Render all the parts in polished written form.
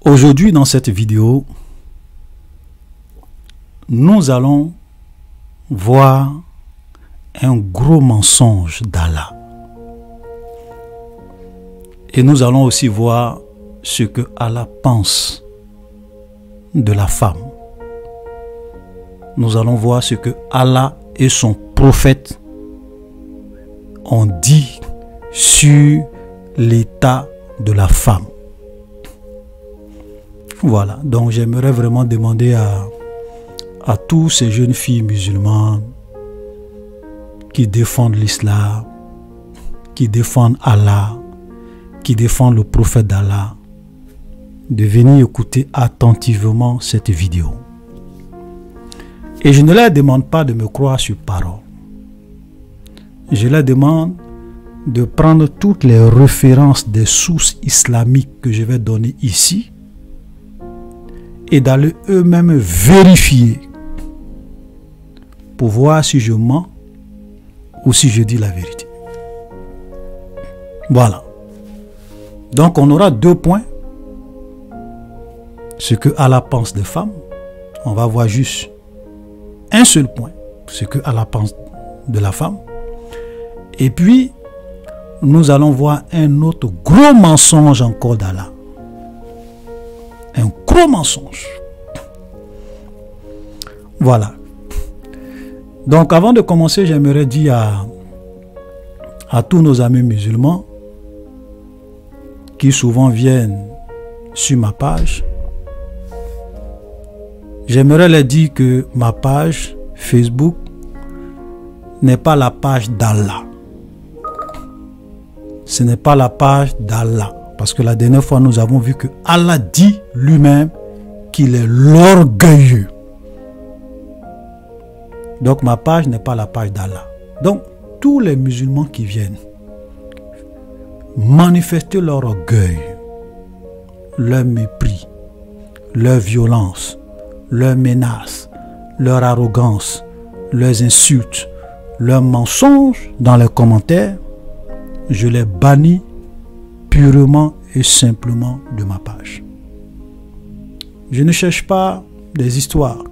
Aujourd'hui, dans cette vidéo, nous allons voir un gros mensonge d'Allah. Et nous allons aussi voir ce que Allah pense de la femme. Nous allons voir ce que Allah et son prophète ont dit sur l'état de la femme. Voilà, donc j'aimerais vraiment demander à tous ces jeunes filles musulmanes qui défendent l'islam, qui défendent Allah, qui défendent le prophète d'Allah, de venir écouter attentivement cette vidéo. Et je ne leur demande pas de me croire sur parole. Je leur demande de prendre toutes les références des sources islamiques que je vais donner ici et d'aller eux-mêmes vérifier pour voir si je mens ou si je dis la vérité. Voilà. Donc on aura 2 points. Ce que Allah pense des femmes. On va voir juste un seul point. Ce que Allah pense de la femme. Et puis, nous allons voir un autre gros mensonge encore d'Allah. Un gros mensonge. Voilà. Donc avant de commencer, j'aimerais dire à tous nos amis musulmans qui souvent viennent sur ma page, j'aimerais leur dire que ma page Facebook n'est pas la page d'Allah. Ce n'est pas la page d'Allah. Parce que la dernière fois, nous avons vu que Allah dit lui-même qu'il est l'orgueilleux. Donc ma page n'est pas la page d'Allah. Donc tous les musulmans qui viennent manifester leur orgueil, leur mépris, leur violence, leurs menaces, leur arrogance, leurs insultes, leurs mensonges dans les commentaires, je les bannis purement et simplement de ma page. Je ne cherche pas des histoires.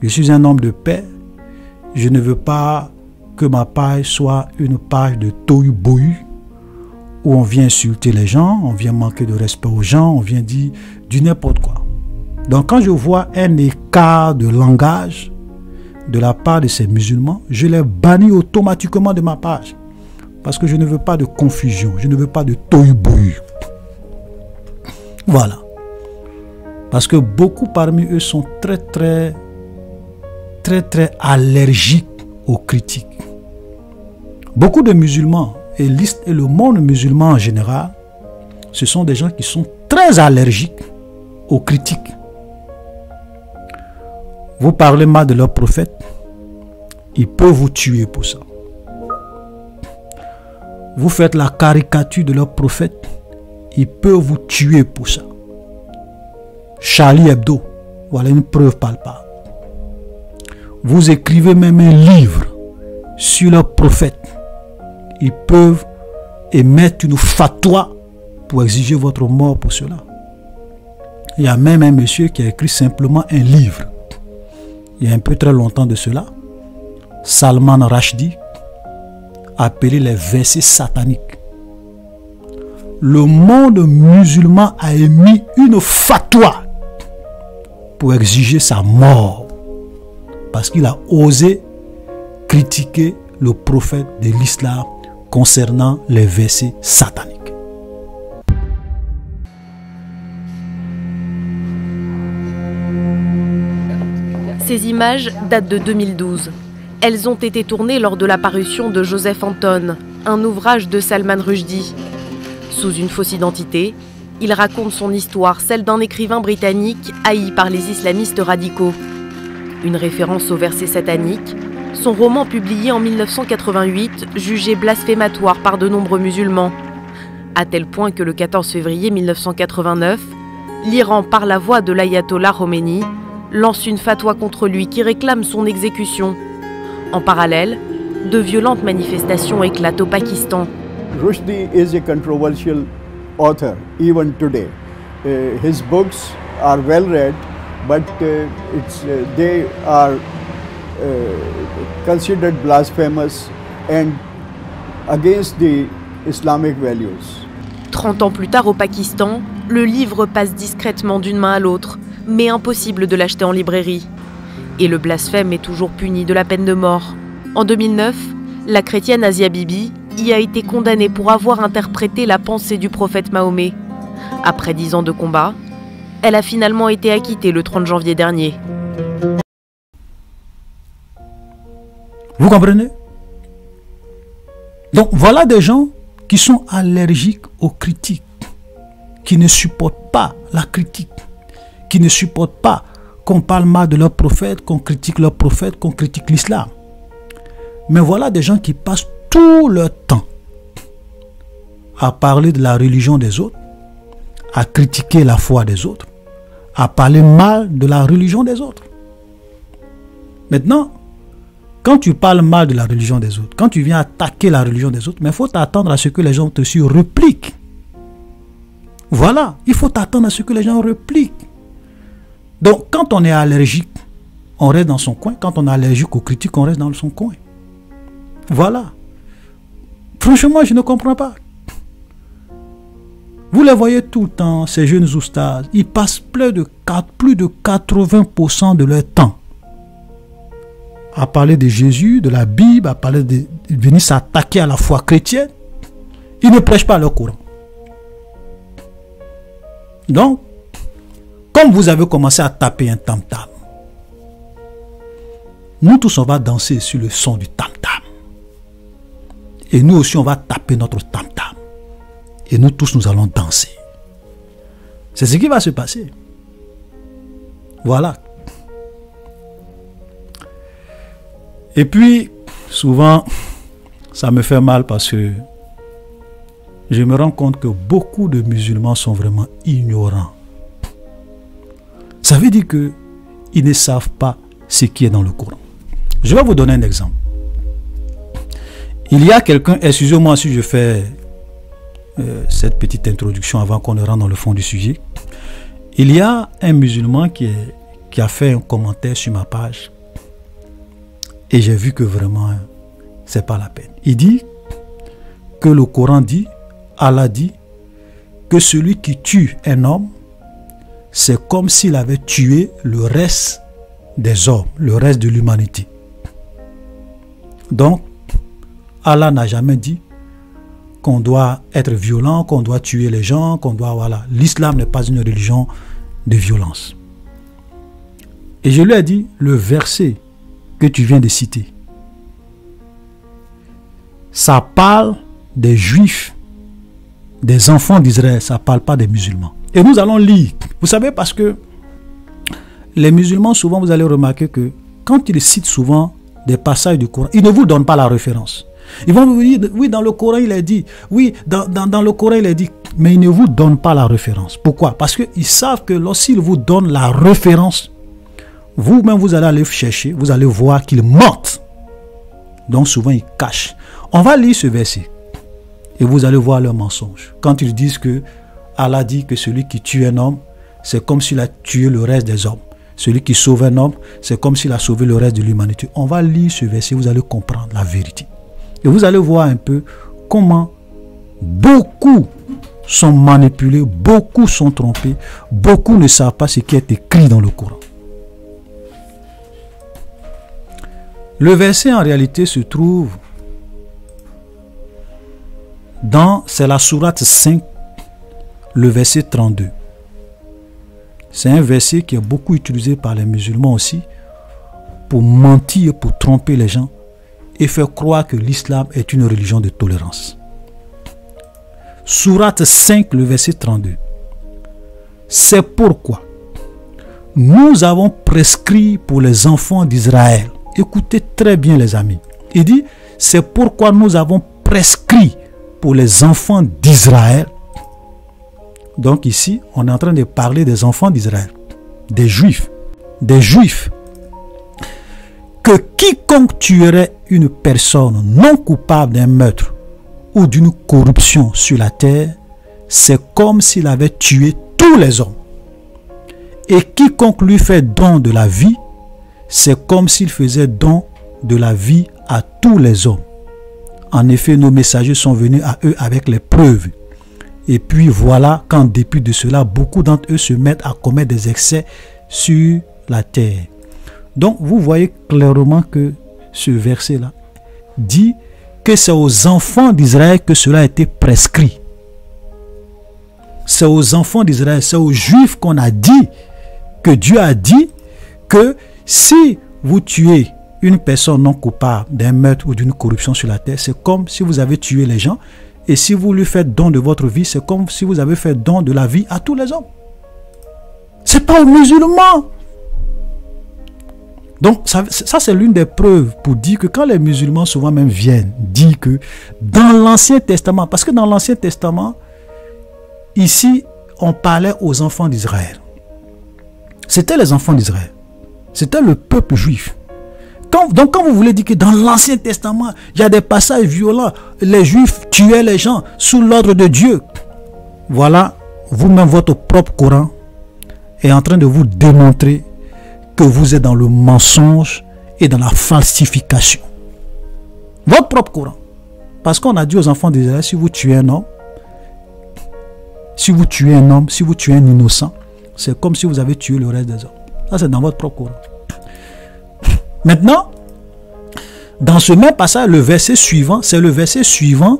Je suis un homme de paix. Je ne veux pas que ma page soit une page de tohu-bohu où on vient insulter les gens, on vient manquer de respect aux gens, on vient dire du n'importe quoi. Donc quand je vois un écart de langage de la part de ces musulmans, je les bannis automatiquement de ma page. Parce que je ne veux pas de confusion, je ne veux pas de tohu-bohu. Voilà. Parce que beaucoup parmi eux sont très allergiques aux critiques. Beaucoup de musulmans et le monde musulman en général, ce sont des gens qui sont très allergiques aux critiques. Vous parlez mal de leur prophète, ils peuvent vous tuer pour ça. Vous faites la caricature de leur prophète, ils peuvent vous tuer pour ça. Charlie Hebdo, voilà une preuve palpable. Vous écrivez même un livre sur leur prophète, ils peuvent émettre une fatwa pour exiger votre mort pour cela. Il y a même un monsieur qui a écrit simplement un livre. Il y a un peu très longtemps de cela, Salman Rushdie, appelé les versets sataniques. Le monde musulman a émis une fatwa pour exiger sa mort parce qu'il a osé critiquer le prophète de l'islam concernant les versets sataniques. Ces images datent de 2012. Elles ont été tournées lors de la parution de Joseph Anton, un ouvrage de Salman Rushdie. Sous une fausse identité, il raconte son histoire, celle d'un écrivain britannique haï par les islamistes radicaux. Une référence au verset satanique, son roman publié en 1988, jugé blasphématoire par de nombreux musulmans. À tel point que le 14 février 1989, l'Iran, par la voix de l'ayatollah Khomeini, lance une fatwa contre lui qui réclame son exécution. En parallèle, de violentes manifestations éclatent au Pakistan. Rushdie is a controversial author even today. his books are well read, but they are considered blasphemous and against the Islamic values. 30 ans plus tard au Pakistan, le livre passe discrètement d'une main à l'autre, mais impossible de l'acheter en librairie. Et le blasphème est toujours puni de la peine de mort. En 2009, la chrétienne Asia Bibi y a été condamnée pour avoir interprété la pensée du prophète Mahomet. Après 10 ans de combat, elle a finalement été acquittée le 30 janvier dernier. Vous comprenez? Donc voilà des gens qui sont allergiques aux critiques, qui ne supportent pas la critique, qui ne supportent pas qu'on parle mal de leur prophète, qu'on critique leur prophète, qu'on critique l'islam. Mais voilà des gens qui passent tout leur temps à parler de la religion des autres, à critiquer la foi des autres, à parler mal de la religion des autres. Maintenant, quand tu parles mal de la religion des autres, quand tu viens attaquer la religion des autres, mais il faut t'attendre à ce que les gens te répliquent. Voilà, il faut t'attendre à ce que les gens répliquent. Donc, quand on est allergique, on reste dans son coin. Quand on est allergique aux critiques, on reste dans son coin. Voilà. Franchement, je ne comprends pas. Vous les voyez tout le temps, ces jeunes oustas, ils passent plus de 80% de leur temps à parler de Jésus, de la Bible, à parler de venir s'attaquer à la foi chrétienne. Ils ne prêchent pas leur Coran. Donc, comme vous avez commencé à taper un tam-tam, nous tous on va danser sur le son du tam-tam. Et nous aussi on va taper notre tam-tam. Et nous tous nous allons danser. C'est ce qui va se passer. Voilà. Et puis, souvent, ça me fait mal parce que je me rends compte que beaucoup de musulmans sont vraiment ignorants. Ça veut dire qu'ils ne savent pas ce qui est dans le Coran. Je vais vous donner un exemple. Il y a quelqu'un, excusez-moi si je fais cette petite introduction avant qu'on ne rentre dans le fond du sujet. Il y a un musulman qui a fait un commentaire sur ma page. Et j'ai vu que vraiment, c'est pas la peine. Il dit que le Coran dit, Allah dit, que celui qui tue un homme, c'est comme s'il avait tué le reste des hommes, le reste de l'humanité. Donc, Allah n'a jamais dit qu'on doit être violent, qu'on doit tuer les gens, qu'on doit, voilà. L'islam n'est pas une religion de violence. Et je lui ai dit, le verset que tu viens de citer, ça parle des juifs, des enfants d'Israël, ça ne parle pas des musulmans. Et nous allons lire. Vous savez, parce que les musulmans, souvent, vous allez remarquer que quand ils citent souvent des passages du Coran, ils ne vous donnent pas la référence. Ils vont vous dire, oui, dans le Coran, il est dit, oui, dans le Coran, il est dit, mais ils ne vous donnent pas la référence. Pourquoi? Parce qu'ils savent que lorsqu'ils vous donnent la référence, vous-même, vous allez aller chercher, vous allez voir qu'ils mentent. Donc, souvent, ils cachent. On va lire ce verset et vous allez voir leur mensonge. Quand ils disent que Allah dit que celui qui tue un homme, c'est comme s'il a tué le reste des hommes. Celui qui sauve un homme, c'est comme s'il a sauvé le reste de l'humanité. On va lire ce verset, vous allez comprendre la vérité. Et vous allez voir un peu comment beaucoup sont manipulés, beaucoup sont trompés, beaucoup ne savent pas ce qui est écrit dans le Coran. Le verset en réalité se trouve c'est la sourate 5, le verset 32. C'est un verset qui est beaucoup utilisé par les musulmans aussi pour mentir, pour tromper les gens et faire croire que l'islam est une religion de tolérance. Sourate 5, le verset 32. C'est pourquoi nous avons prescrit pour les enfants d'Israël. Écoutez très bien les amis. Il dit, c'est pourquoi nous avons prescrit pour les enfants d'Israël. Donc ici, on est en train de parler des enfants d'Israël, des Juifs, que quiconque tuerait une personne non coupable d'un meurtre ou d'une corruption sur la terre, c'est comme s'il avait tué tous les hommes. Et quiconque lui fait don de la vie, c'est comme s'il faisait don de la vie à tous les hommes. En effet, nos messagers sont venus à eux avec les preuves. Et puis voilà qu'en dépit de cela, beaucoup d'entre eux se mettent à commettre des excès sur la terre. Donc vous voyez clairement que ce verset-là dit que c'est aux enfants d'Israël que cela a été prescrit. C'est aux enfants d'Israël, c'est aux Juifs qu'on a dit, que Dieu a dit que si vous tuez une personne non coupable d'un meurtre ou d'une corruption sur la terre, c'est comme si vous avez tué les gens. Et si vous lui faites don de votre vie, c'est comme si vous avez fait don de la vie à tous les hommes. C'est pas aux musulmans. Donc ça c'est l'une des preuves pour dire que quand les musulmans souvent même viennent dire que dans l'Ancien Testament, parce que dans l'Ancien Testament, ici on parlait aux enfants d'Israël. C'était les enfants d'Israël. C'était le peuple juif. Donc quand vous voulez dire que dans l'Ancien Testament, il y a des passages violents, les Juifs tuaient les gens sous l'ordre de Dieu. Voilà, vous-même, votre propre Coran est en train de vous démontrer que vous êtes dans le mensonge et dans la falsification. Votre propre Coran. Parce qu'on a dit aux enfants d'Israël, si vous tuez un homme, si vous tuez un innocent, c'est comme si vous avez tué le reste des hommes. Ça, c'est dans votre propre Coran. Maintenant, dans ce même passage, le verset suivant, c'est le verset suivant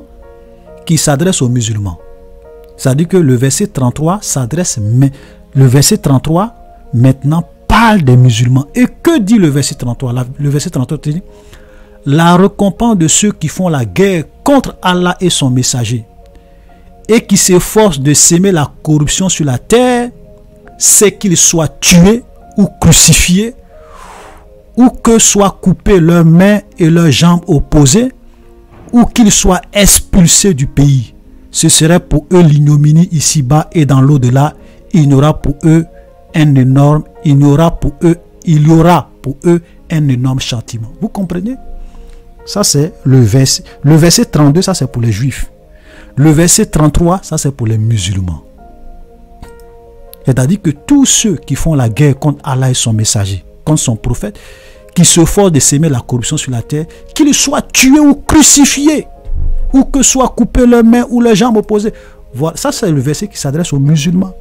qui s'adresse aux musulmans. C'est-à-dire que le verset 33 s'adresse, le verset 33 maintenant parle des musulmans. Et que dit le verset 33? Le verset 33 dit: la récompense de ceux qui font la guerre contre Allah et son messager et qui s'efforcent de s'aimer la corruption sur la terre, c'est qu'ils soient tués ou crucifiés, ou que soient coupées leurs mains et leurs jambes opposées, ou qu'ils soient expulsés du pays. Ce serait pour eux l'ignominie ici-bas, et dans l'au-delà, il y aura pour eux un énorme châtiment. Vous comprenez? Ça c'est le verset. Le verset 32, ça c'est pour les Juifs. Le verset 33, ça c'est pour les musulmans. C'est-à-dire que tous ceux qui font la guerre contre Allah et son messager, contre son prophète, qui se forcent de s'aimer la corruption sur la terre, qu'ils soient tués ou crucifiés, ou que soient coupées leurs mains ou leurs jambes opposées. Voilà, ça c'est le verset qui s'adresse aux musulmans.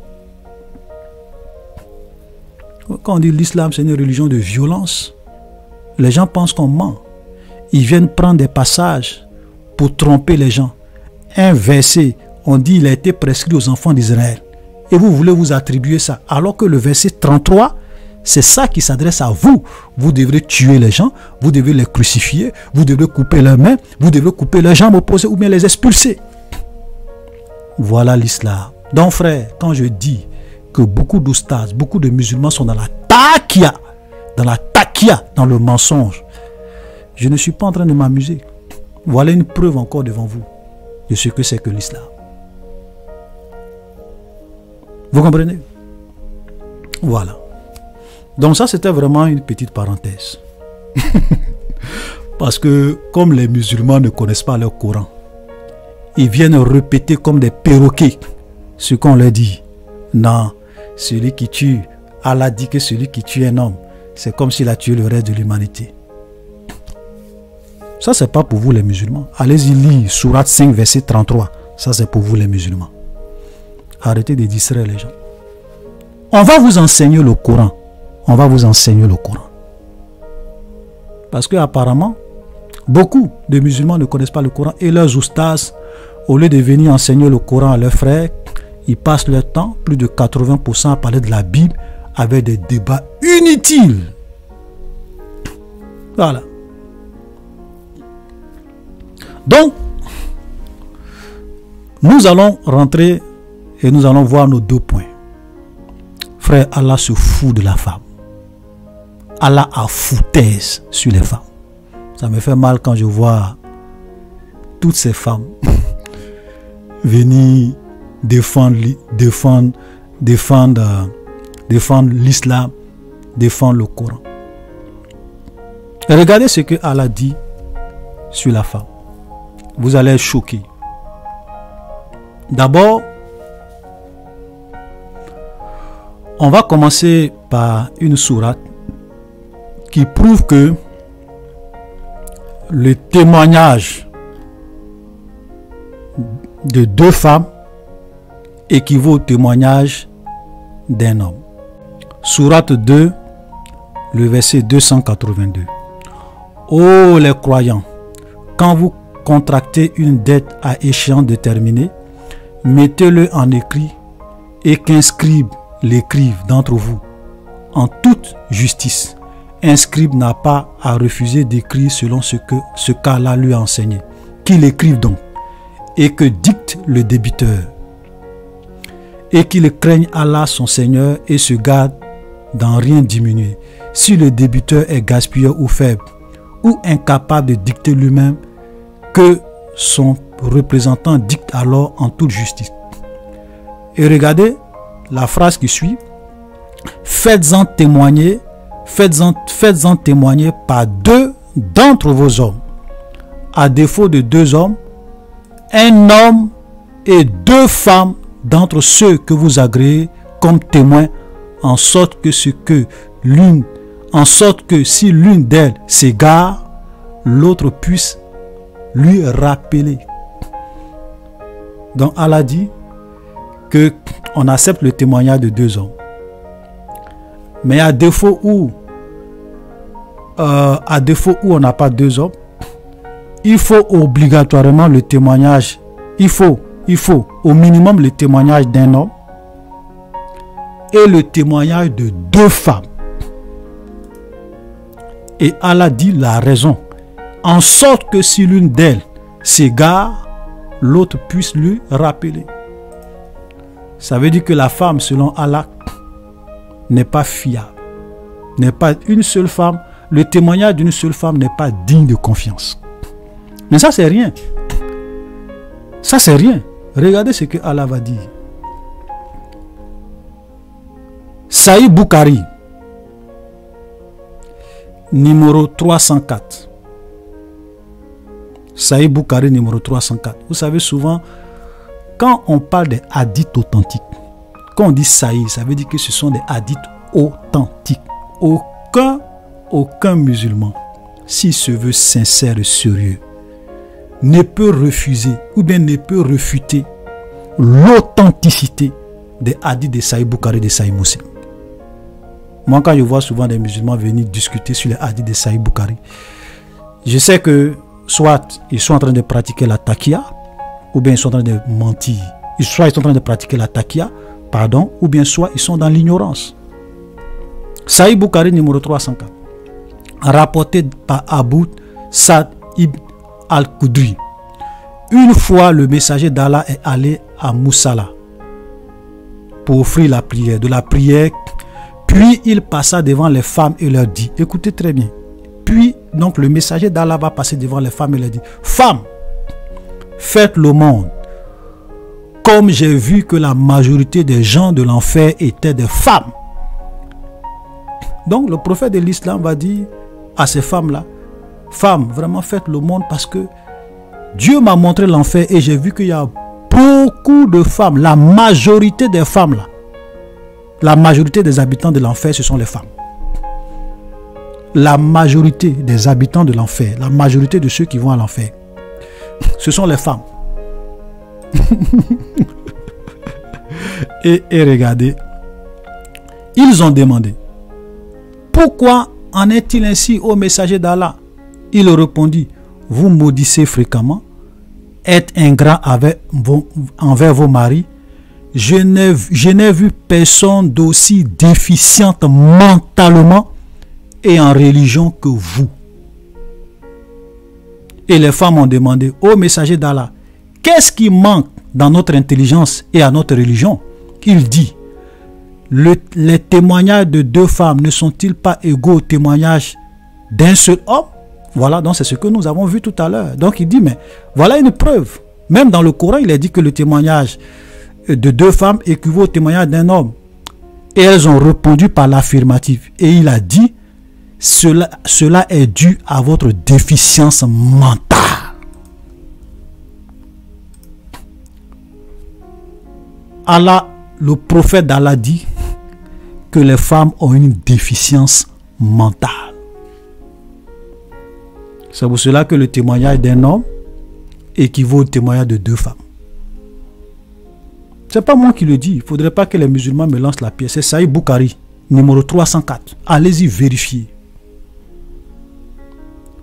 Quand on dit l'islam c'est une religion de violence, les gens pensent qu'on ment. Ils viennent prendre des passages pour tromper les gens. Un verset, on dit il a été prescrit aux enfants d'Israël. Et vous voulez vous attribuer ça. Alors que le verset 33, c'est ça qui s'adresse à vous. Vous devrez tuer les gens, vous devez les crucifier, vous devez couper leurs mains, vous devez couper leurs jambes opposées ou bien les expulser. Voilà l'islam. Donc frère, quand je dis que beaucoup d'oustas, beaucoup de musulmans sont dans la takia, dans le mensonge, je ne suis pas en train de m'amuser. Voilà une preuve encore devant vous de ce que c'est que l'islam. Vous comprenez? Voilà. Donc ça, c'était vraiment une petite parenthèse. Parce que comme les musulmans ne connaissent pas leur Coran, ils viennent répéter comme des perroquets ce qu'on leur dit. Non, celui qui tue, Allah dit que celui qui tue un homme, c'est comme s'il a tué le reste de l'humanité. Ça, c'est pas pour vous les musulmans. Allez-y lire Sourate 5, verset 33. Ça, c'est pour vous les musulmans. Arrêtez de distraire les gens. On va vous enseigner le Coran. On va vous enseigner le Coran. Parce que apparemment, beaucoup de musulmans ne connaissent pas le Coran. Et leurs oustas, au lieu de venir enseigner le Coran à leurs frères, ils passent leur temps, plus de 80%, à parler de la Bible avec des débats inutiles. Voilà. Donc, nous allons rentrer et nous allons voir nos deux points. Frère, Allah se fout de la femme. Allah a foutaise sur les femmes. Ça me fait mal quand je vois toutes ces femmes venir défendre l'islam, défendre le Coran. Et regardez ce que Allah dit sur la femme. Vous allez être choqués. D'abord, On va commencer par une sourate qui prouve que le témoignage de deux femmes équivaut au témoignage d'un homme. Sourate 2, le verset 282. Ô les croyants, quand vous contractez une dette à échéance déterminée, mettez-le en écrit et qu'un scribe l'écrive d'entre vous en toute justice. Un scribe n'a pas à refuser d'écrire selon ce qu'Allah lui a enseigné. Qu'il écrive donc et que dicte le débiteur. Et qu'il craigne Allah son Seigneur et se garde d'en rien diminuer. Si le débiteur est gaspilleur ou faible ou incapable de dicter lui-même, que son représentant dicte alors en toute justice. Et regardez la phrase qui suit. Faites-en témoigner par deux d'entre vos hommes. À défaut de deux hommes, un homme et deux femmes d'entre ceux que vous agréez comme témoins, en sorte que si l'une d'elles s'égare, l'autre puisse lui rappeler. Donc Allah dit que on accepte le témoignage de deux hommes. Mais à défaut où on n'a pas deux hommes, il faut obligatoirement le témoignage. Il faut au minimum le témoignage d'un homme et le témoignage de deux femmes. Et Allah dit la raison, en sorte que si l'une d'elles s'égare, l'autre puisse lui rappeler. Ça veut dire que la femme, selon Allah, n'est pas fiable. N'est pas une seule femme. Le témoignage d'une seule femme n'est pas digne de confiance. Mais ça, c'est rien. Ça, c'est rien. Regardez ce que Allah va dire. Sahih Bukhari, numéro 304. Sahih Bukhari, numéro 304. Vous savez, souvent, quand on parle des hadiths authentiques, quand on dit Sahih, ça veut dire que ce sont des hadiths authentiques. Aucun musulman, s'il se veut sincère et sérieux, ne peut refuser ou bien ne peut refuter l'authenticité des hadiths de Sahih Bukhari et de Sahih Muslim. Moi, quand je vois souvent des musulmans venir discuter sur les hadiths de Sahih Bukhari, je sais que soit ils sont en train de pratiquer la taqiyya, ou bien ils sont en train de mentir. Soit ils sont en train de pratiquer la taqiyya, ou bien soit ils sont dans l'ignorance. Sahih Bukhari numéro 304, rapporté par Abu Sa'd ibn al-Khudri. Une fois, le messager d'Allah est allé à Moussala pour offrir la prière. De la prière, puis il passa devant les femmes et leur dit, écoutez très bien, puis donc le messager d'Allah va passer devant les femmes et leur dit, femmes, faites le monde. Comme j'ai vu que la majorité des gens de l'enfer étaient des femmes. Donc le prophète de l'islam va dire à ces femmes-là, femmes, vraiment faites le monde parce que Dieu m'a montré l'enfer et j'ai vu qu'il y a beaucoup de femmes. La majorité des femmes là, la majorité des habitants de l'enfer, ce sont les femmes. La majorité des habitants de l'enfer, la majorité de ceux qui vont à l'enfer, ce sont les femmes. et regardez, ils ont demandé, pourquoi en est-il ainsi au messager d'Allah? Il répondit, vous maudissez fréquemment, êtes ingrat envers vos maris. Je n'ai vu personne d'aussi déficiente mentalement et en religion que vous. Et les femmes ont demandé, ô messager d'Allah, qu'est-ce qui manque dans notre intelligence et à notre religion? Il dit, les témoignages de deux femmes ne sont-ils pas égaux aux témoignages d'un seul homme? Voilà, donc c'est ce que nous avons vu tout à l'heure. Donc il dit, mais voilà une preuve. Même dans le Coran, il est dit que le témoignage de deux femmes équivaut au témoignage d'un homme. Et elles ont répondu par l'affirmative. Et il a dit, cela est dû à votre déficience mentale. Allah, le prophète d'Allah dit que les femmes ont une déficience mentale. C'est pour cela que le témoignage d'un homme équivaut au témoignage de 2 femmes. C'est pas moi qui le dis. Il ne faudrait pas que les musulmans me lancent la pierre. C'est Saïd Boukhari, numéro 304. Allez-y vérifier.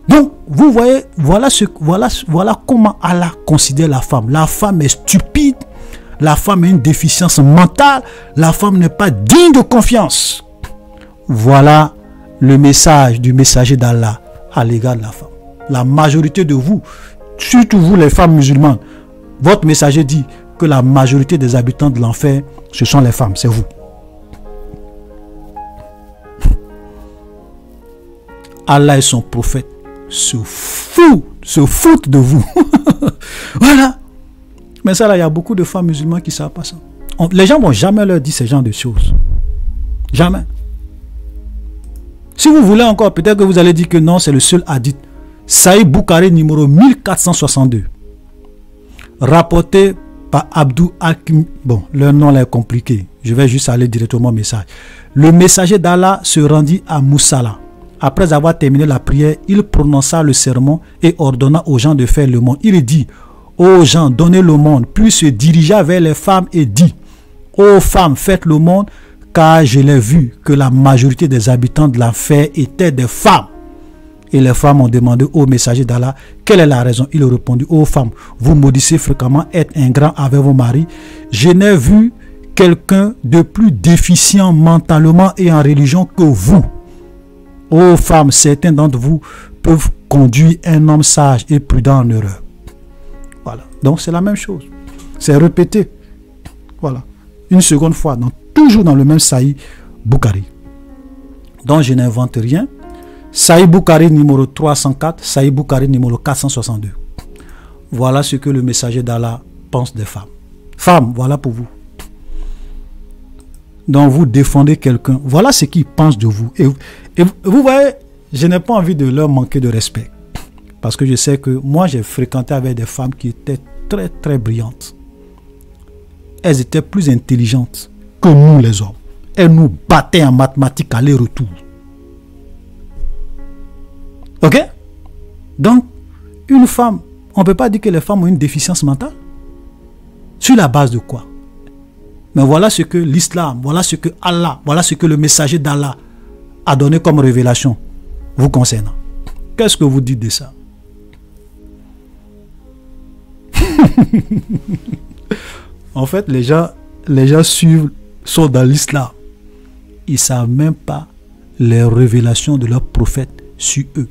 Donc, vous voyez, voilà comment Allah considère la femme. La femme est stupide. La femme a une déficience mentale. La femme n'est pas digne de confiance. Voilà le message du messager d'Allah à l'égard de la femme. La majorité de vous, surtout vous les femmes musulmanes, votre messager dit que la majorité des habitants de l'enfer, ce sont les femmes, c'est vous. Allah et son prophète se foutent de vous. Voilà. Mais ça là, il y a beaucoup de femmes musulmanes qui ne savent pas ça. Les gens ne vont jamais leur dire ce genre de choses. Jamais. Si vous voulez encore, peut-être que vous allez dire que non, c'est le seul hadith. Saïd Boukhari numéro 1462. Rapporté par Abdou Hakim. Bon, leur nom là est compliqué. Je vais juste aller directement au message. Le messager d'Allah se rendit à Moussala. Après avoir terminé la prière, il prononça le sermon et ordonna aux gens de faire le monde. Il dit: ô gens, donnez le monde. Puis se dirigea vers les femmes et dit: ô femmes, faites le monde, car je l'ai vu que la majorité des habitants de l'enfer étaient des femmes. Et les femmes ont demandé au messager d'Allah quelle est la raison. Il répondit: ô femmes, vous maudissez fréquemment, êtes ingrats avec vos maris. Je n'ai vu quelqu'un de plus déficient mentalement et en religion que vous. Ô femmes, certains d'entre vous peuvent conduire un homme sage et prudent en erreur. Voilà. Donc c'est la même chose. C'est répété. Voilà. Une seconde fois. Donc, toujours dans le même Saïd Boukhari. Donc je n'invente rien. Saïd Boukhari numéro 304, Saïd Boukhari numéro 462. Voilà ce que le messager d'Allah pense des femmes. Femmes, voilà pour vous. Donc vous défendez quelqu'un. Voilà ce qu'il pense de vous. Et vous voyez, je n'ai pas envie de leur manquer de respect. Parce que je sais que moi j'ai fréquenté avec des femmes qui étaient très très brillantes. Elles étaient plus intelligentes que nous les hommes. Elles nous battaient en mathématiques aller-retour. Ok? Donc, une femme, on ne peut pas dire que les femmes ont une déficience mentale. Sur la base de quoi? Mais voilà ce que l'islam, voilà ce que Allah, voilà ce que le messager d'Allah a donné comme révélation vous concernant. Qu'est-ce que vous dites de ça? En fait, les gens suivent, sont dans l'islam. Ils ne savent même pas les révélations de leurs prophètes sur eux.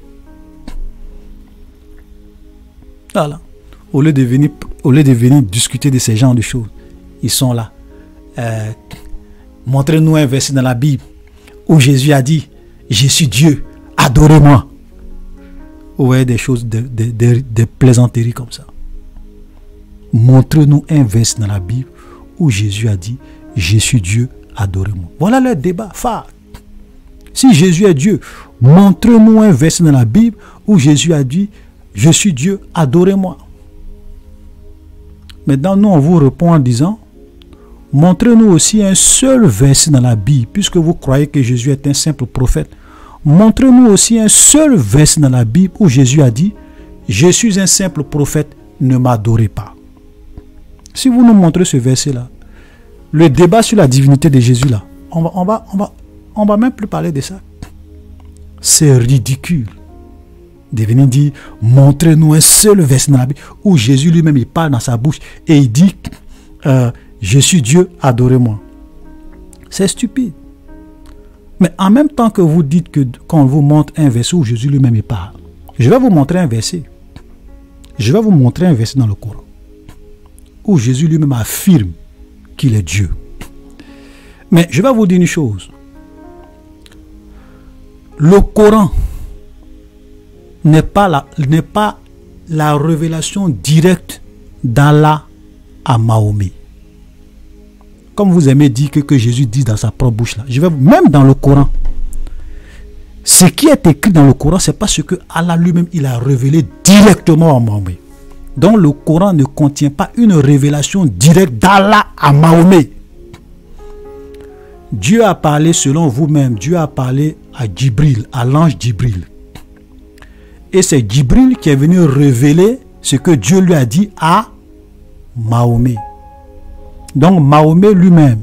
Voilà. Au lieu de venir discuter de ces genres de choses, ils sont là. Montrez-nous un verset dans la Bible où Jésus a dit: je suis Dieu, adorez-moi. Vous voyez des choses, des plaisanteries comme ça. Montrez-nous un verset dans la Bible où Jésus a dit: je suis Dieu, adorez-moi. Voilà le débat phare. Si Jésus est Dieu, montrez-nous un verset dans la Bible où Jésus a dit: je suis Dieu, adorez-moi. Maintenant, nous, on vous répond en disant: montrez-nous aussi un seul verset dans la Bible, puisque vous croyez que Jésus est un simple prophète. Montrez-nous aussi un seul verset dans la Bible où Jésus a dit: je suis un simple prophète, ne m'adorez pas. Si vous nous montrez ce verset-là, le débat sur la divinité de Jésus, là, on va même plus parler de ça. C'est ridicule de venir dire: montrez-nous un seul verset dans la Bible où Jésus lui-même il parle dans sa bouche et il dit je suis Dieu, adorez-moi. C'est stupide. Mais en même temps que vous dites que quand on vous montre un verset où Jésus lui-même il parle, je vais vous montrer un verset. Je vais vous montrer un verset dans le Coran où Jésus lui-même affirme qu'il est Dieu. Mais je vais vous dire une chose. Le Coran n'est pas la révélation directe d'Allah à Mahomet. Comme vous aimez dire que Jésus dit dans sa propre bouche là. Même dans le Coran, ce qui est écrit dans le Coran, c'est pas ce que Allah lui-même il a révélé directement à Mahomet. Donc le Coran ne contient pas une révélation directe d'Allah à Mahomet. Dieu a parlé selon vous-même. Dieu a parlé à Djibril, à l'ange Djibril. Et c'est Djibril qui est venu révéler ce que Dieu lui a dit à Mahomet. Donc Mahomet lui-même,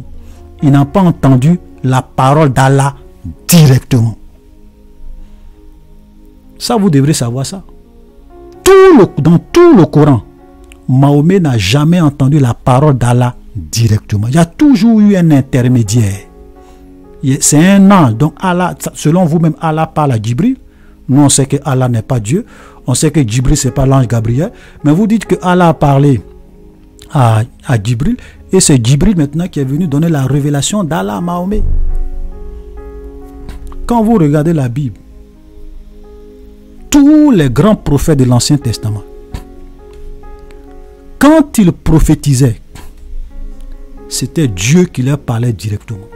il n'a pas entendu la parole d'Allah directement. Ça, vous devrez savoir ça. Dans tout le Coran, Mahomet n'a jamais entendu la parole d'Allah directement. Il y a toujours eu un intermédiaire. C'est un ange. Donc Allah, selon vous-même, Allah parle à Djibril. Nous, on sait que Allah n'est pas Dieu. On sait que Djibril, ce n'est pas l'ange Gabriel. Mais vous dites que Allah a parlé à Djibril. Et c'est Djibril maintenant qui est venu donner la révélation d'Allah à Mahomet. Quand vous regardez la Bible, tous les grands prophètes de l'Ancien Testament, quand ils prophétisaient, c'était Dieu qui leur parlait directement.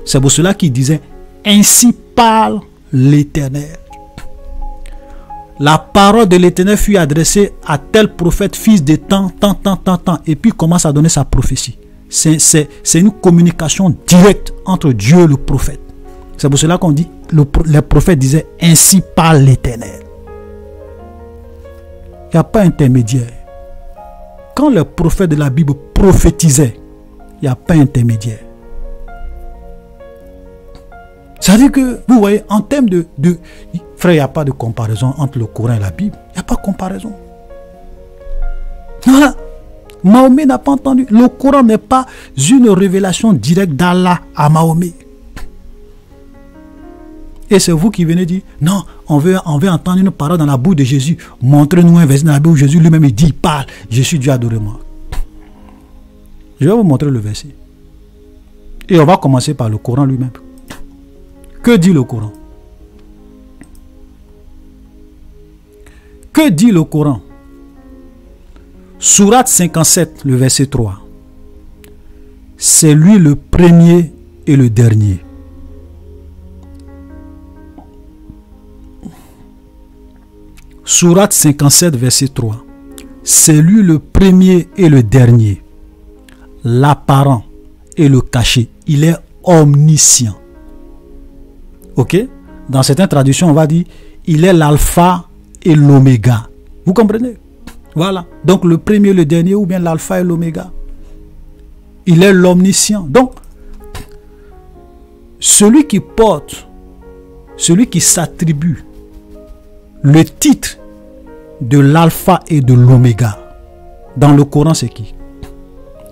C'est pour cela qu'il disait, ainsi parle l'Éternel. La parole de l'Éternel fut adressée à tel prophète, fils de tant, et puis il commence à donner sa prophétie. C'est une communication directe entre Dieu et le prophète. C'est pour cela qu'on dit, les prophètes disaient, ainsi parle l'Éternel. Il n'y a pas intermédiaire. Quand les prophètes de la Bible prophétisaient, il n'y a pas intermédiaire. C'est-à-dire que, vous voyez, en termes de frère, il n'y a pas de comparaison entre le Coran et la Bible. Il n'y a pas de comparaison. Voilà. Mahomet n'a pas entendu. Le Coran n'est pas une révélation directe d'Allah à Mahomet. Et c'est vous qui venez dire, non, on veut entendre une parole dans la bouche de Jésus. Montrez-nous un verset dans la Bible où Jésus lui-même il dit, il parle, je suis Dieu, adorez-moi. Je vais vous montrer le verset. Et on va commencer par le Coran lui-même. Que dit le Coran? Que dit le Coran? Sourate 57, le verset 3. C'est lui le premier et le dernier. Sourate 57, verset 3. C'est lui le premier et le dernier, l'apparent et le caché. Il est omniscient. Ok? Dans certaines traductions, on va dire, il est l'alpha et l'oméga. Vous comprenez? Voilà. Donc le premier et le dernier, ou bien l'alpha et l'oméga. Il est l'omniscient. Donc, celui qui porte, celui qui s'attribue le titre de l'alpha et de l'oméga dans le Coran, c'est qui?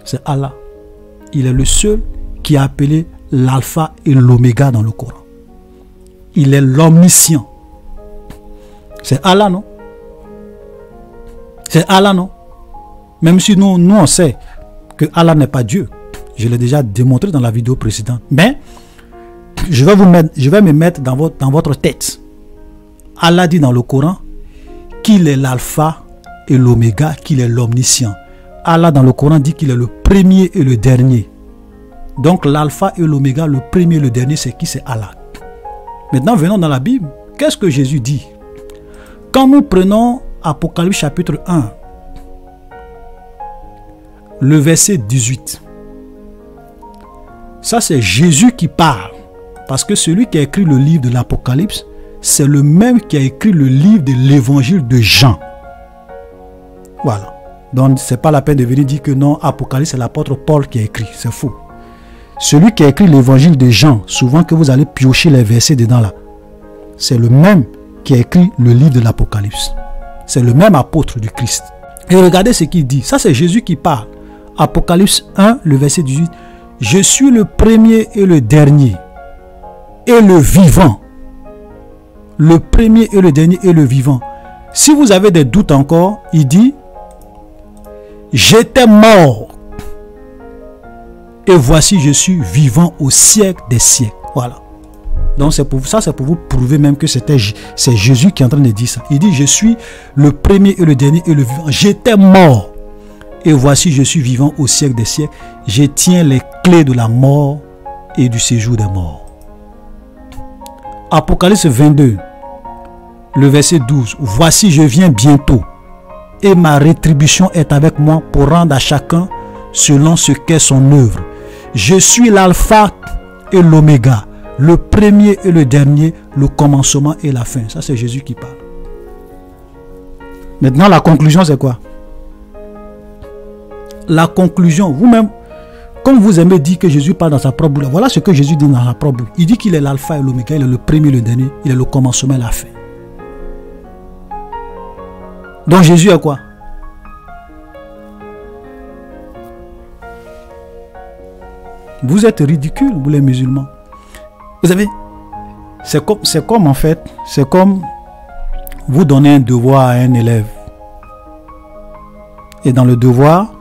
C'est Allah. Il est le seul qui a appelé l'alpha et l'oméga dans le Coran. Il est l'omniscient. C'est Allah, non? C'est Allah, non? Même si nous on sait que Allah n'est pas Dieu. Je l'ai déjà démontré dans la vidéo précédente. Mais je vais me mettre dans votre tête. Allah dit dans le Coran qu'il est l'alpha et l'oméga, qu'il est l'omniscient. Allah dans le Coran dit qu'il est le premier et le dernier. Donc l'alpha et l'oméga, le premier et le dernier, c'est qui? C'est Allah. Maintenant venons dans la Bible. Qu'est-ce que Jésus dit? Quand nous prenons Apocalypse chapitre 1, le verset 18. Ça c'est Jésus qui parle. Parce que celui qui a écrit le livre de l'Apocalypse, c'est le même qui a écrit le livre de l'évangile de Jean. Voilà. Donc, ce n'est pas la peine de venir dire que non, Apocalypse, c'est l'apôtre Paul qui a écrit. C'est faux. Celui qui a écrit l'évangile de Jean, souvent que vous allez piocher les versets dedans là, c'est le même qui a écrit le livre de l'Apocalypse. C'est le même apôtre du Christ. Et regardez ce qu'il dit. Ça, c'est Jésus qui parle. Apocalypse 1, le verset 18. Je suis le premier et le dernier, et le vivant. Le premier et le dernier et le vivant. Si vous avez des doutes encore, il dit, j'étais mort et voici je suis vivant au siècle des siècles. Voilà. Donc c'est pour ça, c'est pour vous prouver même que c'est Jésus qui est en train de dire ça. Il dit, je suis le premier et le dernier et le vivant. J'étais mort et voici je suis vivant au siècle des siècles. Je tiens les clés de la mort et du séjour des morts. Apocalypse 22, le verset 12. Voici je viens bientôt et ma rétribution est avec moi pour rendre à chacun selon ce qu'est son œuvre. Je suis l'alpha et l'oméga, le premier et le dernier, le commencement et la fin. Ça, c'est Jésus qui parle. Maintenant, la conclusion, c'est quoi? La conclusion, vous-même, comme vous aimez dire que Jésus parle dans sa propre bouche, voilà ce que Jésus dit dans sa propre bouche. Il dit qu'il est l'alpha et l'oméga, il est le premier et le dernier, il est le commencement et la fin. Donc Jésus est quoi? Vous êtes ridicules, vous les musulmans. Vous savez, c'est comme en fait, c'est comme vous donnez un devoir à un élève. Et dans le devoir,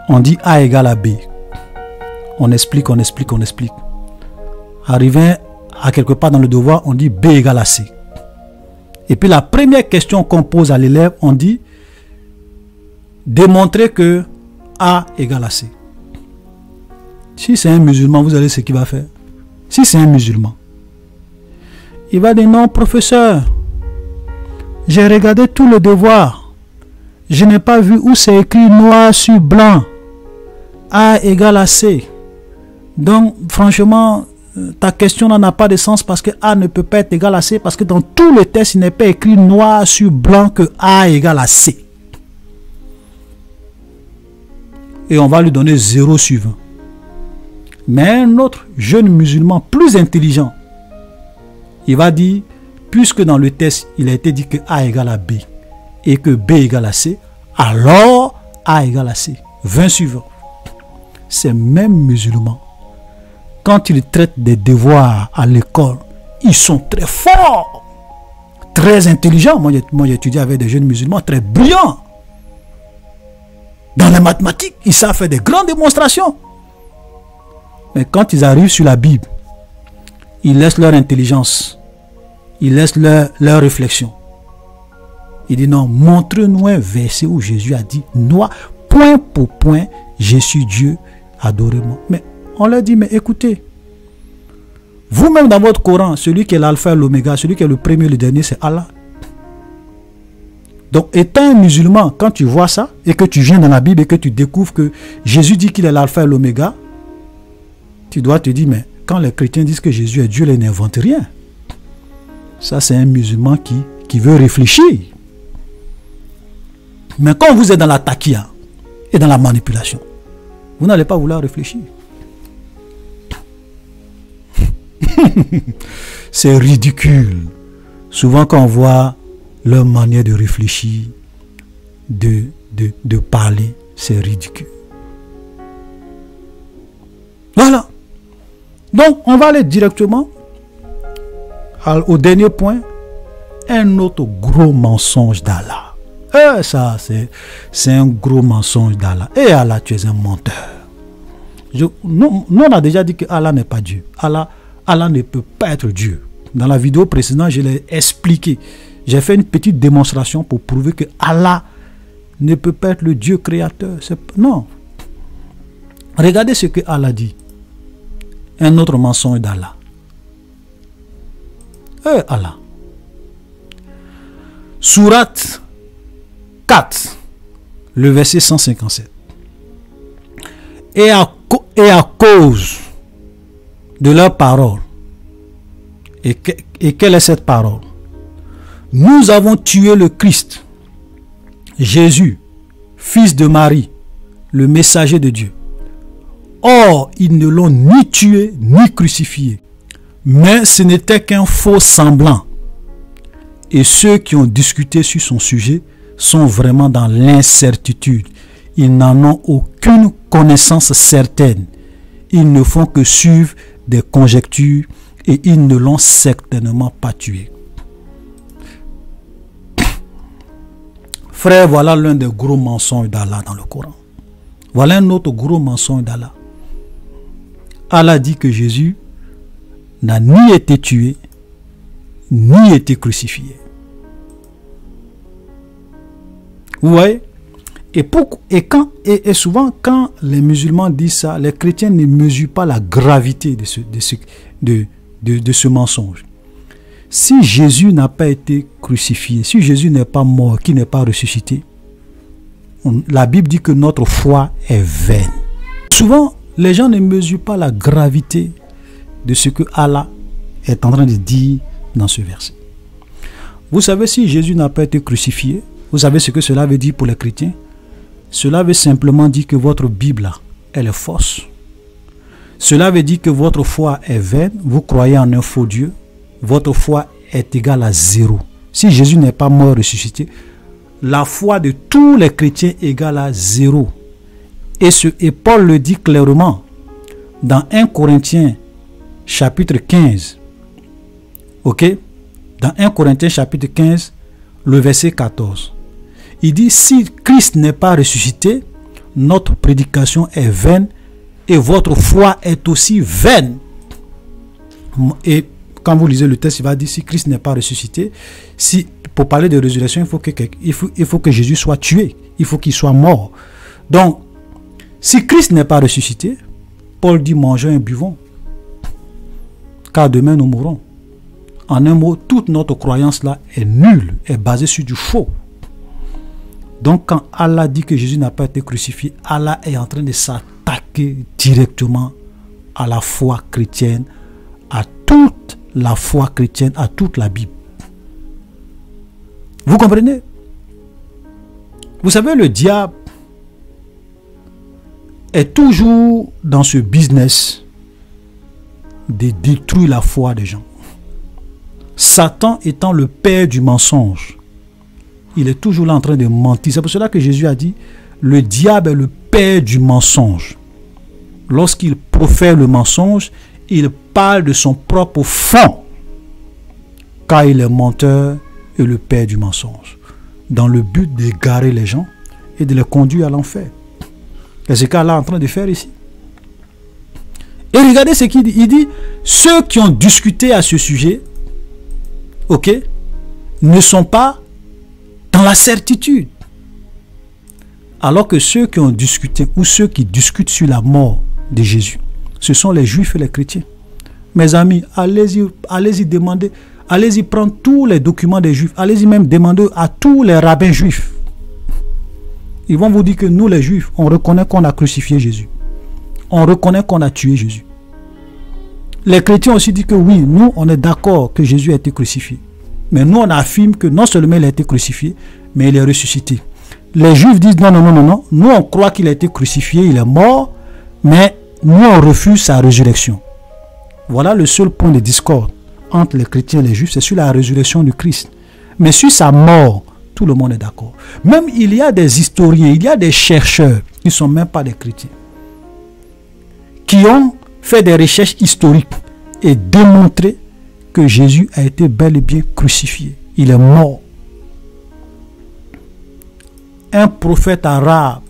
on dit A égale à B. On explique, on explique, on explique. Arrivé à quelque part dans le devoir, on dit B égale à C. Et puis la première question qu'on pose à l'élève, on dit démontrer que A égale à C. Si c'est un musulman, vous allez ce qu'il va faire. Si c'est un musulman, il va dire non, professeur, j'ai regardé tout le devoir. Je n'ai pas vu où c'est écrit noir sur blanc. A égale à C. Donc, franchement, ta question n'a pas de sens parce que A ne peut pas être égal à C parce que dans tout le texte, il n'est pas écrit noir sur blanc que A égale à C. Et on va lui donner 0 sur 20. Mais un autre jeune musulman plus intelligent, il va dire, puisque dans le texte, il a été dit que A égale à B et que B égale à C, alors A égale à C. 20 sur 20. Ces mêmes musulmans, quand ils traitent des devoirs à l'école, ils sont très forts, très intelligents. Moi, j'ai étudié avec des jeunes musulmans très brillants. Dans les mathématiques, ils savent faire des grandes démonstrations. Mais quand ils arrivent sur la Bible, ils laissent leur intelligence, ils laissent leur réflexion. Il dit non, montre-nous un verset où Jésus a dit, moi, point pour point, je suis Dieu, adorez-moi. Mais on leur dit, mais écoutez, vous-même dans votre Coran, celui qui est l'alpha et l'oméga, celui qui est le premier et le dernier, c'est Allah. Donc, étant un musulman, quand tu vois ça, et que tu viens dans la Bible et que tu découvres que Jésus dit qu'il est l'alpha et l'oméga, tu dois te dire, mais quand les chrétiens disent que Jésus est Dieu, ils n'inventent rien. Ça, c'est un musulman qui veut réfléchir. Mais quand vous êtes dans la taquia et dans la manipulation, vous n'allez pas vouloir réfléchir. C'est ridicule. Souvent, quand on voit leur manière de réfléchir, de parler, c'est ridicule. Voilà. Donc, on va aller directement au dernier point. Un autre gros mensonge d'Allah. Ça, c'est un gros mensonge d'Allah. Et Allah, tu es un menteur. Nous, on a déjà dit que Allah n'est pas Dieu. Allah ne peut pas être Dieu. Dans la vidéo précédente, je l'ai expliqué. J'ai fait une petite démonstration pour prouver que Allah ne peut pas être le Dieu créateur. Non. Regardez ce que Allah dit. Un autre mensonge d'Allah. Allah. Sourate 4, le verset 157. Et à cause de leur parole, et quelle est cette parole? Nous avons tué le Christ, Jésus, fils de Marie, le messager de Dieu. Or, ils ne l'ont ni tué ni crucifié, mais ce n'était qu'un faux semblant. Et ceux qui ont discuté sur son sujet sont vraiment dans l'incertitude. Ils n'en ont aucune connaissance certaine. Ils ne font que suivre des conjectures et ils ne l'ont certainement pas tué. Frère, voilà l'un des gros mensonges d'Allah dans le Coran. Voilà un autre gros mensonge d'Allah. Allah dit que Jésus n'a ni été tué, ni été crucifié. Vous voyez? Et souvent, quand les musulmans disent ça, les chrétiens ne mesurent pas la gravité de ce mensonge. Si Jésus n'a pas été crucifié, si Jésus n'est pas mort, qui n'est pas ressuscité, la Bible dit que notre foi est vaine. Souvent, les gens ne mesurent pas la gravité de ce que Allah est en train de dire dans ce verset. Vous savez, si Jésus n'a pas été crucifié, vous savez ce que cela veut dire pour les chrétiens? Cela veut simplement dire que votre Bible, elle est fausse. Cela veut dire que votre foi est vaine, vous croyez en un faux Dieu, votre foi est égale à 0. Si Jésus n'est pas mort ressuscité, la foi de tous les chrétiens est égale à 0. Et Paul le dit clairement dans 1 Corinthiens chapitre 15. Ok? Dans 1 Corinthiens chapitre 15, le verset 14. Il dit, si Christ n'est pas ressuscité, notre prédication est vaine et votre foi est aussi vaine. Et quand vous lisez le texte, il va dire, si Christ n'est pas ressuscité, pour parler de résurrection, il faut que Jésus soit tué. Il faut qu'il soit mort. Donc, si Christ n'est pas ressuscité, Paul dit, mangeons et buvons, car demain nous mourrons. En un mot, toute notre croyance là est nulle, est basée sur du faux. Donc quand Allah dit que Jésus n'a pas été crucifié, Allah est en train de s'attaquer directement à la foi chrétienne, à toute la foi chrétienne, à toute la Bible. Vous comprenez? Vous savez, le diable est toujours dans ce business de détruire la foi des gens. Satan étant le père du mensonge, il est toujours là en train de mentir. C'est pour cela que Jésus a dit, le diable est le père du mensonge. Lorsqu'il profère le mensonge, il parle de son propre fond, car il est menteur et le père du mensonge, dans le but d'égarer les gens et de les conduire à l'enfer. C'est ce qu'Allah est en train de faire ici. Et regardez ce qu'il dit. Il dit, ceux qui ont discuté à ce sujet, ok, ne sont pas dans la certitude. Alors que ceux qui ont discuté ou ceux qui discutent sur la mort de Jésus, ce sont les juifs et les chrétiens. Mes amis, allez-y demander, allez-y prendre tous les documents des juifs, allez-y même demander à tous les rabbins juifs. Ils vont vous dire que nous les juifs, on reconnaît qu'on a crucifié Jésus. On reconnaît qu'on a tué Jésus. Les chrétiens aussi disent que oui, nous on est d'accord que Jésus a été crucifié. Mais nous on affirme que non seulement il a été crucifié, mais il est ressuscité. Les juifs disent non, non, non, non, non. Nous on croit qu'il a été crucifié, il est mort, mais nous on refuse sa résurrection. Voilà le seul point de discorde entre les chrétiens et les juifs, c'est sur la résurrection du Christ. Mais sur sa mort, tout le monde est d'accord. Même il y a des historiens, il y a des chercheurs qui ne sont même pas des chrétiens, qui ont fait des recherches historiques et démontré que Jésus a été bel et bien crucifié. Il est mort. Un prophète arabe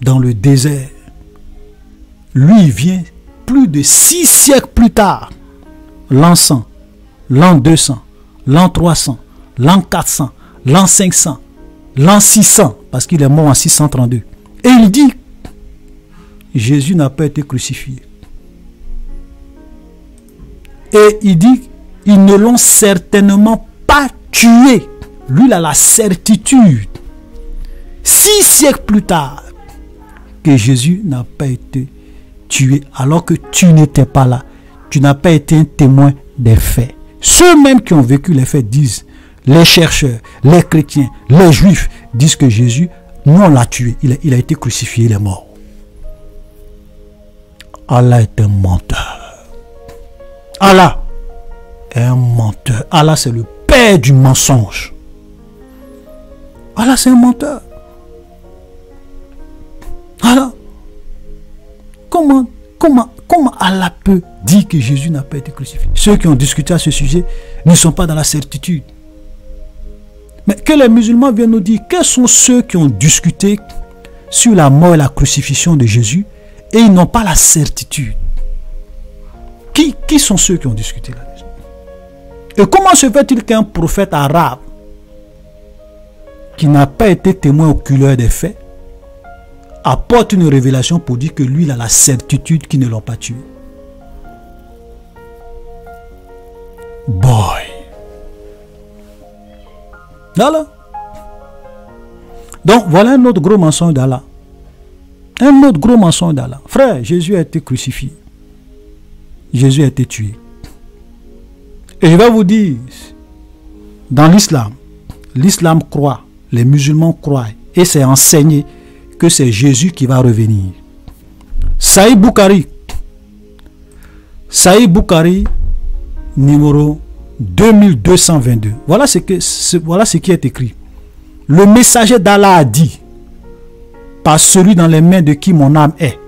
dans le désert, lui il vient plus de 6 siècles plus tard, l'an 100, l'an 200, l'an 300, l'an 400, l'an 500, l'an 600, parce qu'il est mort en 632. Et il dit, Jésus n'a pas été crucifié. Et il dit, ils ne l'ont certainement pas tué. Lui, il a la certitude, 6 siècles plus tard, que Jésus n'a pas été tué, alors que tu n'étais pas là. Tu n'as pas été un témoin des faits. Ceux mêmes qui ont vécu les faits disent, les chercheurs, les chrétiens, les juifs disent que Jésus, nous on l'a tué. Il a été crucifié, il est mort. Allah est un menteur. Allah est un menteur. Allah c'est le père du mensonge. Allah c'est un menteur. Allah, comment Allah peut dire que Jésus n'a pas été crucifié? Ceux qui ont discuté à ce sujet ne sont pas dans la certitude. Mais que les musulmans viennent nous dire, quels sont ceux qui ont discuté sur la mort et la crucifixion de Jésus et ils n'ont pas la certitude? Qui sont ceux qui ont discuté là-dessus? Et comment se fait-il qu'un prophète arabe qui n'a pas été témoin oculaire des faits apporte une révélation pour dire que lui il a la certitude qu'ils ne l'ont pas tué? Boy. Voilà. Donc voilà un autre gros mensonge d'Allah. Un autre gros mensonge d'Allah. Frère, Jésus a été crucifié. Jésus a été tué. Et je vais vous dire, dans l'islam croit, les musulmans croient, et c'est enseigné que c'est Jésus qui va revenir. Sahih Bukhari, numéro 2222. Voilà ce qui est écrit. Le messager d'Allah a dit, par celui dans les mains de qui mon âme est,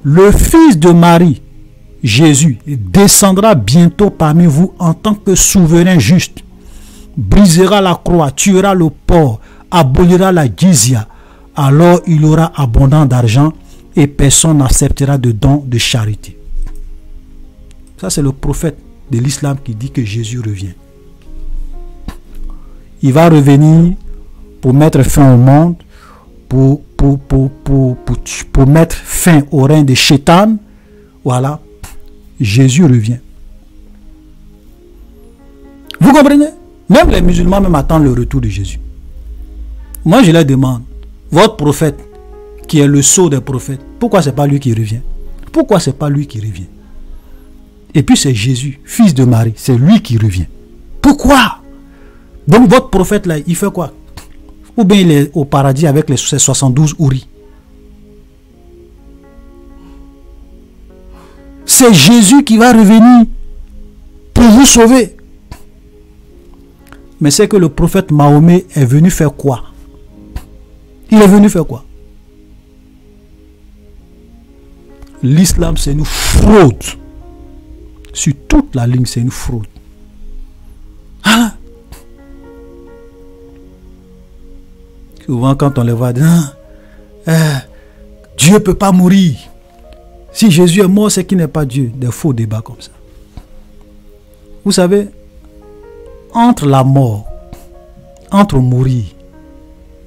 le fils de Marie, Jésus, descendra bientôt parmi vous en tant que souverain juste, brisera la croix, tuera le porc, abolira la jizya, alors il aura abondant d'argent et personne n'acceptera de dons de charité. Ça, c'est le prophète de l'islam qui dit que Jésus revient. Il va revenir pour mettre fin au monde, pour mettre fin au règne de Shaitan. Voilà, Jésus revient. Vous comprenez? Même les musulmans même attendent le retour de Jésus. Moi, je leur demande, votre prophète, qui est le sceau des prophètes, pourquoi c'est pas lui qui revient? Pourquoi c'est pas lui qui revient? Et puis c'est Jésus, fils de Marie, c'est lui qui revient. Pourquoi? Donc votre prophète là, il fait quoi? Ou bien il est au paradis avec ses 72 houris. C'est Jésus qui va revenir pour vous sauver. Mais c'est que le prophète Mahomet est venu faire quoi? Il est venu faire quoi? L'islam, c'est une fraude. Sur toute la ligne, c'est une fraude. Ah. Souvent, quand on les voit, Dieu ne peut pas mourir. Si Jésus est mort, c'est qu'il n'est pas Dieu. Des faux débats comme ça. Vous savez, entre la mort, entre mourir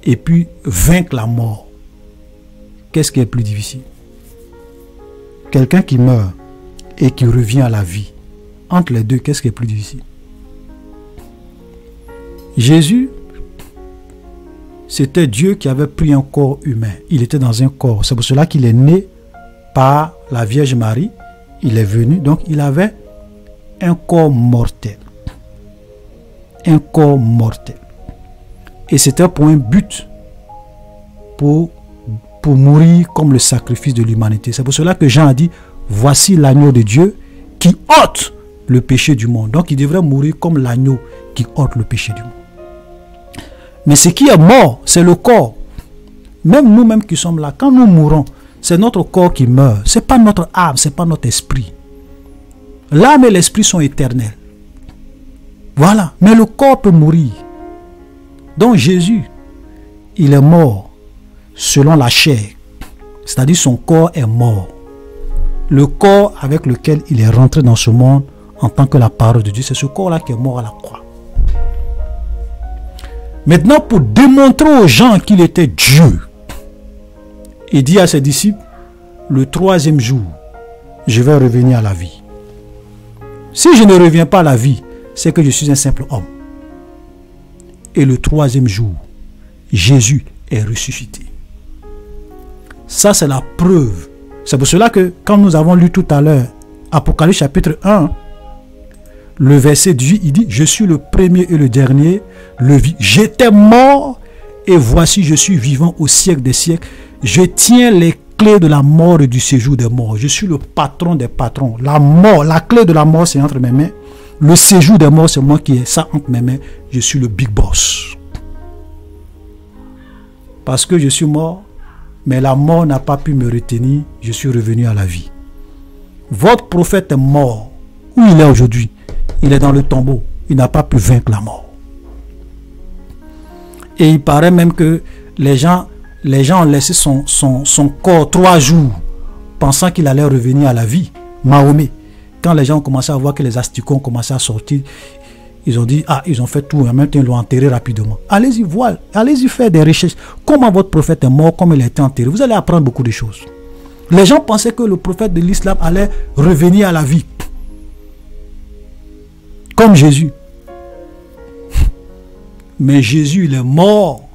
et puis vaincre la mort, qu'est-ce qui est plus difficile? Quelqu'un qui meurt et qui revient à la vie. Entre les deux, qu'est-ce qui est plus difficile? Jésus, c'était Dieu qui avait pris un corps humain. Il était dans un corps. C'est pour cela qu'il est né par la Vierge Marie. Il est venu, donc il avait un corps mortel. Un corps mortel. Et c'était pour un but, pour mourir comme le sacrifice de l'humanité. C'est pour cela que Jean a dit, voici l'agneau de Dieu qui ôte le péché du monde. Donc il devrait mourir comme l'agneau qui ôte le péché du monde. Mais ce qui est mort, c'est le corps. Même nous-mêmes qui sommes là, quand nous mourons, c'est notre corps qui meurt. Ce n'est pas notre âme, ce n'est pas notre esprit. L'âme et l'esprit sont éternels. Voilà. Mais le corps peut mourir. Donc Jésus, il est mort selon la chair. C'est-à-dire son corps est mort. Le corps avec lequel il est rentré dans ce monde en tant que la parole de Dieu, c'est ce corps-là qui est mort à la croix. Maintenant, pour démontrer aux gens qu'il était Dieu, il dit à ses disciples, le troisième jour, je vais revenir à la vie. Si je ne reviens pas à la vie, c'est que je suis un simple homme. Et le troisième jour, Jésus est ressuscité. Ça, c'est la preuve. C'est pour cela que, quand nous avons lu tout à l'heure, Apocalypse chapitre 1, le verset 18, il dit, je suis le premier et le dernier, j'étais mort, et voici je suis vivant au siècle des siècles. Je tiens les clés de la mort et du séjour des morts. Je suis le patron des patrons. La mort, la clé de la mort, c'est entre mes mains. Le séjour des morts, c'est moi qui ai ça entre mes mains. Je suis le big boss. Parce que je suis mort, mais la mort n'a pas pu me retenir. Je suis revenu à la vie. Votre prophète est mort. Où il est aujourd'hui? Il est dans le tombeau. Il n'a pas pu vaincre la mort. Et il paraît même que les gens ont laissé son corps 3 jours, pensant qu'il allait revenir à la vie. Mahomet. Quand les gens ont commencé à voir que les asticots ont commencé à sortir, ils ont dit, ils ont fait tout, en même temps ils l'ont enterré rapidement. Allez-y voir, allez-y faire des recherches. Comment votre prophète est mort, comment il a été enterré. Vous allez apprendre beaucoup de choses. Les gens pensaient que le prophète de l'islam allait revenir à la vie. Comme Jésus. Mais Jésus, il est mort.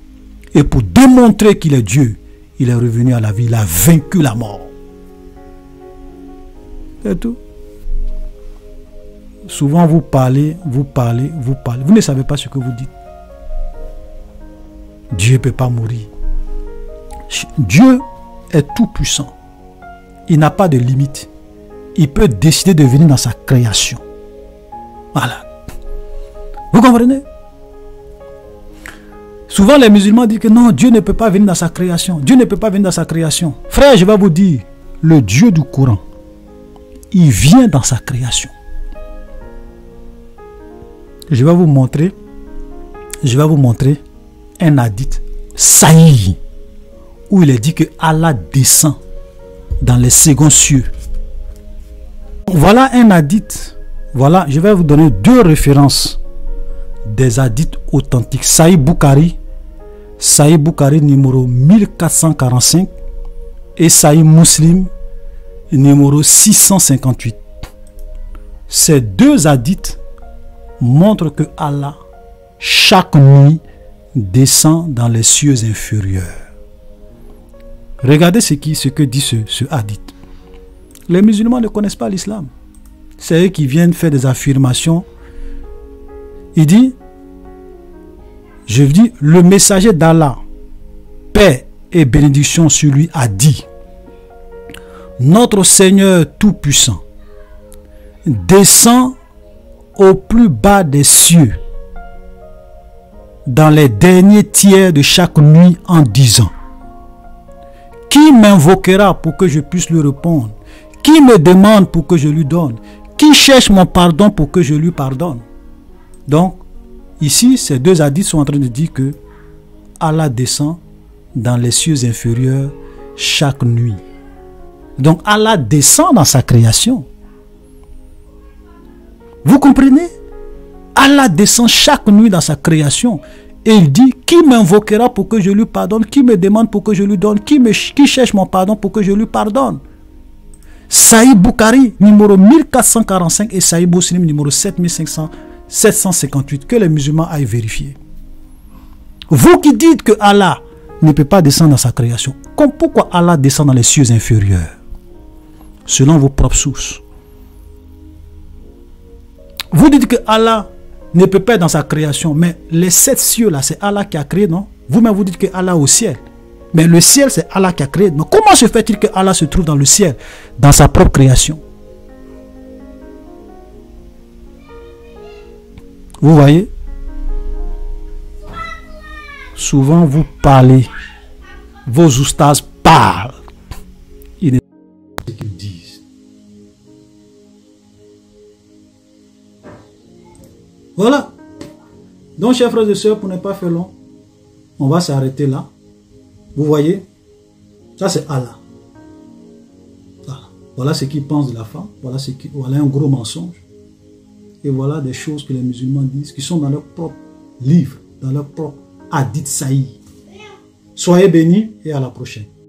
Et pour démontrer qu'il est Dieu, il est revenu à la vie. Il a vaincu la mort. C'est tout. souvent vous parlez. Vous ne savez pas ce que vous dites. Dieu ne peut pas mourir. Dieu est tout puissant. Il n'a pas de limite. Il peut décider de venir dans sa création. Voilà. Vous comprenez? Souvent les musulmans disent que non, Dieu ne peut pas venir dans sa création. Dieu ne peut pas venir dans sa création. Frère, je vais vous dire, le Dieu du Coran, il vient dans sa création. Je vais vous montrer un hadith sahih où il est dit que Allah descend dans les seconds cieux. Voilà un hadith. Voilà, je vais vous donner deux références des hadiths authentiques. Sahih Bukhari numéro 1445 et Sahih Muslim numéro 658. Ces deux hadiths montrent que Allah, chaque nuit, descend dans les cieux inférieurs. Regardez ce que dit ce hadith. Les musulmans ne connaissent pas l'islam. C'est eux qui viennent faire des affirmations. Il dit, je dis, le messager d'Allah, paix et bénédiction sur lui, a dit, notre Seigneur Tout-Puissant descend au plus bas des cieux dans les derniers tiers de chaque nuit en disant, qui m'invoquera pour que je puisse lui répondre? Qui me demande pour que je lui donne? Qui cherche mon pardon pour que je lui pardonne? Donc, ici, ces deux hadiths sont en train de dire que Allah descend dans les cieux inférieurs chaque nuit. Donc, Allah descend dans sa création. Vous comprenez? Allah descend chaque nuit dans sa création. Et il dit, qui m'invoquera pour que je lui pardonne? Qui me demande pour que je lui donne? Qui cherche mon pardon pour que je lui pardonne? Sahih Bukhari numéro 1445 et Sahih Muslim numéro 758. Que les musulmans aillent vérifier. Vous qui dites que Allah ne peut pas descendre dans sa création, pourquoi Allah descend dans les cieux inférieurs? Selon vos propres sources. Vous dites que Allah ne peut pas être dans sa création, mais les 7 cieux là, c'est Allah qui a créé, non? Vous-même vous dites que Allah est au ciel. Mais le ciel, c'est Allah qui a créé. Mais comment se fait-il que Allah se trouve dans le ciel, dans sa propre création? Vous voyez? Souvent vous parlez, vos oustas parlent. Ils ne savent pas ce qu'ils disent. Voilà. Donc, chers frères et sœurs, pour ne pas faire long, on va s'arrêter là. Vous voyez, ça c'est Allah. Voilà ce qu'il pense de la femme. Voilà un gros mensonge. Et voilà des choses que les musulmans disent, qui sont dans leur propre livre, dans leur propre hadith sahih. Soyez bénis et à la prochaine.